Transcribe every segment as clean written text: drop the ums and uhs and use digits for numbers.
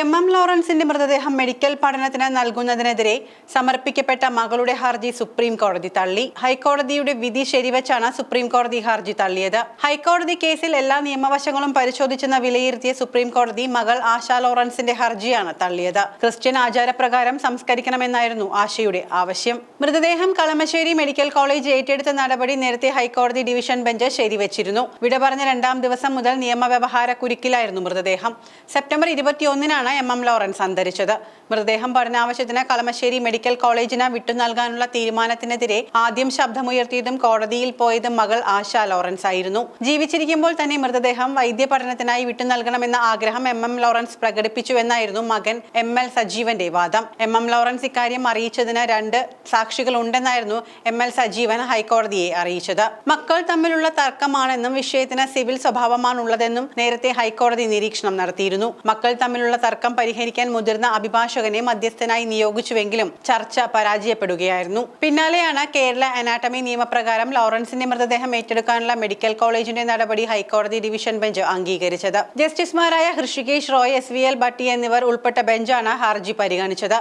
M ലോറൻസിന്റെ മൃതദേഹം medical പഠനത്തിന് നൽകുന്നതിനെതിരെ സമർപ്പിക്കപ്പെട്ട മകളുടെ ഹർജി സുപ്രീം കോടതി തള്ളി. ഹൈക്കോടതിയുടെ വിധി ശരിവച്ചാണ് സുപ്രീം കോടതി ഹർജി തള്ളിയത്. ഹൈക്കോടതി കേസിൽ എല്ലാ നിയമവശങ്ങളും പരിശോധിച്ചെന്ന് വിലയിരുത്തിയ സുപ്രീം കോടതി മകൾ ആശ ലോറൻസിന്റെ ഹർജിയാണ് തള്ളിയത്. ക്രിസ്ത്യൻ ആചാരപ്രകാരം സംസ്കരിക്കണമെന്നായിരുന്നു ആശയുടെ ആവശ്യം. മൃതദേഹം കളമശ്ശേരി മെഡിക്കൽ കോളേജ് ഏറ്റെടുത്ത നടപടി നേരത്തെ ഹൈക്കോടതി ഡിവിഷൻ ബെഞ്ച് ശരിവച്ചിരുന്നു. വിട പറഞ്ഞ 2-ാം ദിവസം മുതൽ നിയമവ്യവഹാര കുരുക്കിലായിരുന്നു മൃതദേഹം. സെപ്റ്റംബർ 21-നാണ് എം ലോറൻസ് അന്തരിച്ചത്. മൃതദേഹം പഠനാവശ്യത്തിന് കളമശ്ശേരി മെഡിക്കൽ കോളേജിന് വിട്ടു നൽകാനുള്ള തീരുമാനത്തിനെതിരെ ആദ്യം ശബ്ദമുയർത്തിയതും കോടതിയിൽ പോയതും മകൾ ആശ ലോറൻസ് ആയിരുന്നു. ജീവിച്ചിരിക്കുമ്പോൾ തന്നെ മൃതദേഹം വൈദ്യ പഠനത്തിനായി വിട്ടു നൽകണമെന്ന ആഗ്രഹം എം ലോറൻസ് പ്രകടിപ്പിച്ചുവെന്നായിരുന്നു മകൻ ML സജീവന്റെ വാദം. എം ലോറൻസ് ഇക്കാര്യം അറിയിച്ചതിന് 2 സാക്ഷികൾ ഉണ്ടെന്നായിരുന്നു ML സജീവൻ ഹൈക്കോടതിയെ അറിയിച്ചത്. മക്കൾ തമ്മിലുള്ള തർക്കമാണെന്നും വിഷയത്തിന് സിവിൽ സ്വഭാവമാണുള്ളതെന്നും നേരത്തെ ഹൈക്കോടതി നിരീക്ഷണം നടത്തിയിരുന്നു. മക്കൾ തമ്മിലുള്ള തർക്കം പരിഹരിക്കാൻ മുതിർന്ന അഭിഭാഷകനെ മധ്യസ്ഥനായി നിയോഗിച്ചുവെങ്കിലും ചർച്ച പരാജയപ്പെടുകയായിരുന്നു. പിന്നാലെയാണ് കേരള അനാട്ടമി നിയമപ്രകാരം ലോറൻസിന്റെ മൃതദേഹം ഏറ്റെടുക്കാനുള്ള മെഡിക്കൽ കോളേജിന്റെ നടപടി ഹൈക്കോടതി ഡിവിഷൻ ബെഞ്ച് അംഗീകരിച്ചത്. ജസ്റ്റിസുമാരായ ഹൃഷികേശ് റോയ്, SVL ഭട്ടി എന്നിവർ ഉൾപ്പെട്ട ബെഞ്ചാണ് ഹർജി പരിഗണിച്ചത്.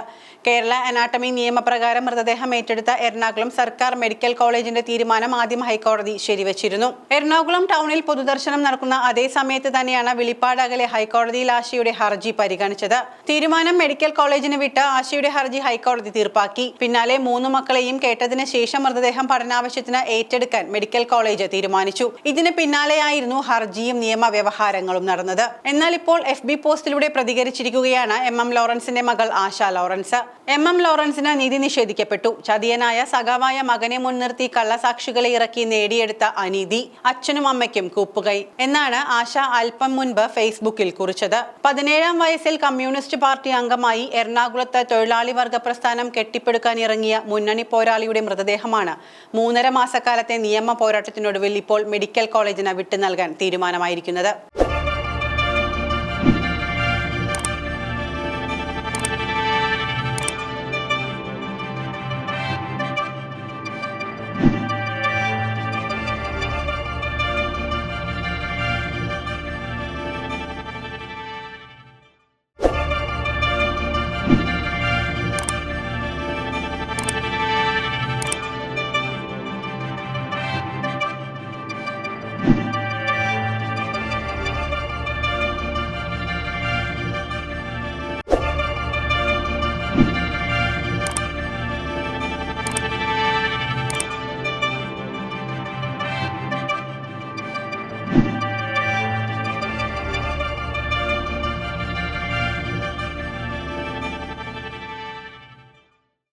കേരള അനാട്ടമി നിയമപ്രകാരം മൃതദേഹം ഏറ്റെടുത്ത എറണാകുളം സർക്കാർ മെഡിക്കൽ കോളേജിന്റെ തീരുമാനം ആദ്യം ഹൈക്കോടതി ശരിവച്ചിരുന്നു. എറണാകുളം ടൗണിൽ പൊതുദർശനം നടക്കുന്ന അതേ സമയത്ത് തന്നെയാണ് വിളിപ്പാട് അകലെ ഹൈക്കോടതിയിൽ ആശയുടെ ഹർജി പരിഗണിച്ചത്. തീരുമാനം മെഡിക്കൽ കോളേജിന് വിട്ട് ആശയുടെ ഹർജി ഹൈക്കോടതി തീർപ്പാക്കി. പിന്നാലെ 3 മക്കളെയും കേട്ടതിന് ശേഷം മൃതദേഹം പഠനാവശ്യത്തിന് ഏറ്റെടുക്കാൻ മെഡിക്കൽ കോളേജ് തീരുമാനിച്ചു. ഇതിന് പിന്നാലെയായിരുന്നു ഹർജിയും നിയമവ്യവഹാരങ്ങളും നടന്നത്. എന്നാൽ ഇപ്പോൾ FB പോസ്റ്റിലൂടെ പ്രതികരിച്ചിരിക്കുകയാണ് എം ലോറൻസിന്റെ മകൾ ആശ ലോറൻസ്. എം ലോറൻസിന് നീതി നിഷേധിക്കപ്പെട്ടു. ചതിയനായ സഖാവായ മകനെ മുൻനിർത്തി കള്ളസാക്ഷികളെ ഇറക്കി നേടിയെടുത്ത അനീതി അച്ഛനും അമ്മയ്ക്കും കൂപ്പുകൈ എന്നാണ് ആശ അല്പം മുൻപ് ഫേസ്ബുക്കിൽ കുറിച്ചത്. 17-ാം വയസ്സിൽ കമ്മ്യൂണിസ്റ്റ് പാർട്ടി അംഗമായി എറണാകുളത്ത് തൊഴിലാളി വർഗ പ്രസ്ഥാനം കെട്ടിപ്പടുക്കാൻ ഇറങ്ങിയ മുന്നണി പോരാളിയുടെ മൃതദേഹമാണ് 3.5 മാസക്കാലത്തെ നിയമ പോരാട്ടത്തിനൊടുവിൽ ഇപ്പോൾ മെഡിക്കൽ കോളേജിന് വിട്ടു നൽകാൻ തീരുമാനമായിരിക്കുന്നത്.